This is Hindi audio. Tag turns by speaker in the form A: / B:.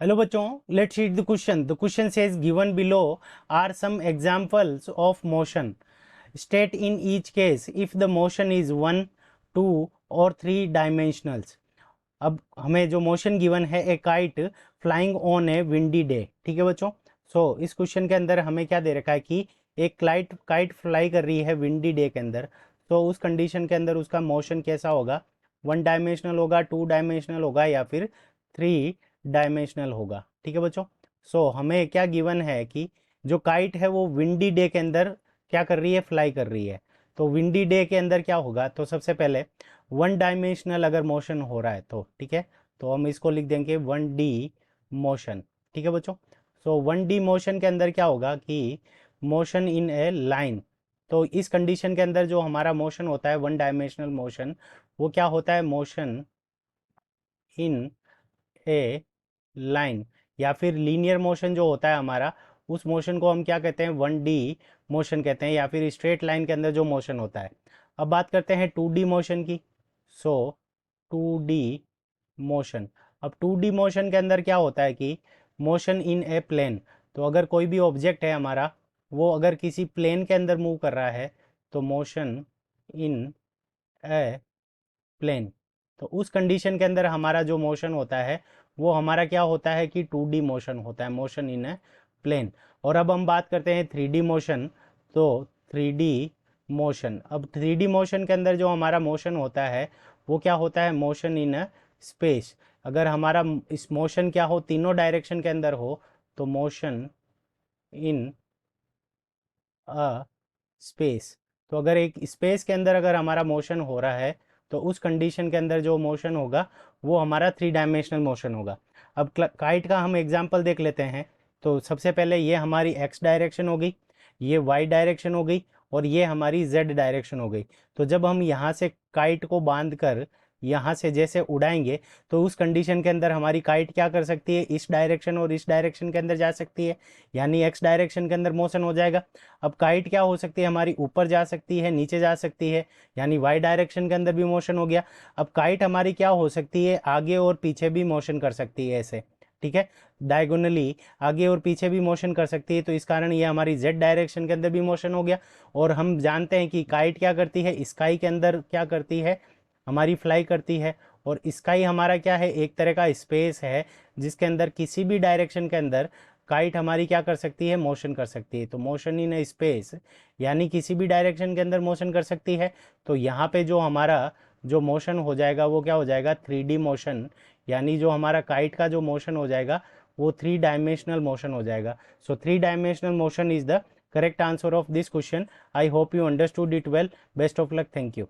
A: हेलो बच्चों, let's read the question. The question says given below are some examples of motion. State in each case if the motion is 1, 2 और 3 डायमेंशनल्स। अब हमें जो मोशन गिवन है ए kite flying on A windy day. ठीक है बच्चों। इस क्वेश्चन के अंदर हमें क्या दे रखा है कि एक काइट काइट फ्लाई कर रही है विंडी डे के अंदर। तो उस कंडीशन के अंदर उसका मोशन कैसा होगा? 1 डायमेंशनल होगा, 2 डायमेंशनल होगा या फिर 3 डायमेंशनल होगा। ठीक है बच्चों। हमें क्या गिवन है कि जो काइट है वो विंडी डे के अंदर क्या कर रही है? फ्लाई कर रही है। तो विंडी डे के अंदर क्या होगा? तो सबसे पहले 1 डायमेंशनल अगर मोशन हो रहा है तो ठीक है, तो हम इसको लिख देंगे 1D मोशन। ठीक है बच्चों। 1D मोशन के अंदर क्या होगा कि मोशन इन ए लाइन। तो इस कंडीशन के अंदर जो हमारा मोशन होता है 1 डायमेंशनल मोशन, वो क्या होता है? मोशन इन ए लाइन या फिर लीनियर मोशन जो होता है हमारा, उस मोशन को हम क्या कहते हैं? 1D मोशन कहते हैं, या फिर स्ट्रेट लाइन के अंदर जो मोशन होता है। अब बात करते हैं 2D मोशन की। सो 2D मोशन। अब 2D मोशन के अंदर क्या होता है कि मोशन इन ए प्लेन। तो अगर कोई भी ऑब्जेक्ट है हमारा, वो अगर किसी प्लेन के अंदर मूव कर रहा है तो मोशन इन ए प्लेन। तो उस कंडीशन के अंदर हमारा जो मोशन होता है वो हमारा क्या होता है कि 2D मोशन होता है, मोशन इन ए प्लेन। और अब हम बात करते हैं 3D मोशन। तो 3D मोशन, अब 3D मोशन के अंदर जो हमारा मोशन होता है वो क्या होता है? Motion in a space. अगर हमारा इस मोशन क्या हो? तीनों डायरेक्शन के अंदर हो तो मोशन इन अ स्पेस। तो अगर एक स्पेस के अंदर अगर हमारा मोशन हो रहा है तो उस कंडीशन के अंदर जो मोशन होगा वो हमारा 3 डायमेंशनल मोशन होगा। अब काइट का हम एग्जांपल देख लेते हैं। तो सबसे पहले ये हमारी एक्स डायरेक्शन हो गई, ये वाई डायरेक्शन हो गई और ये हमारी जेड डायरेक्शन हो गई। तो जब हम यहाँ से काइट को बांध कर यहाँ से जैसे उड़ाएंगे तो उस कंडीशन के अंदर हमारी काइट क्या कर सकती है? इस डायरेक्शन और इस डायरेक्शन के अंदर जा सकती है, यानी एक्स डायरेक्शन के अंदर मोशन हो जाएगा। अब काइट क्या हो सकती है हमारी? ऊपर जा सकती है, नीचे जा सकती है, यानी वाई डायरेक्शन के अंदर भी मोशन हो गया। अब काइट हमारी क्या हो सकती है? आगे और पीछे भी मोशन कर सकती है ऐसे। ठीक है, डायगोनली आगे और पीछे भी मोशन कर सकती है। तो इस कारण ये हमारी जेड डायरेक्शन के अंदर भी मोशन हो गया। और हम जानते हैं कि काइट क्या करती है? स्काई के अंदर क्या करती है? हमारी फ्लाई करती है। और स्काई हमारा क्या है? एक तरह का स्पेस है जिसके अंदर किसी भी डायरेक्शन के अंदर काइट हमारी क्या कर सकती है? मोशन कर सकती है। तो मोशन इन स्पेस, यानी किसी भी डायरेक्शन के अंदर मोशन कर सकती है। तो यहाँ पे जो हमारा जो मोशन हो जाएगा वो क्या हो जाएगा? 3D मोशन, यानी जो हमारा काइट का जो मोशन हो जाएगा वो 3 डायमेंशनल मोशन हो जाएगा। 3 dimensional motion is the correct answer of this question. I hope you understood it well. Best of luck. Thank you.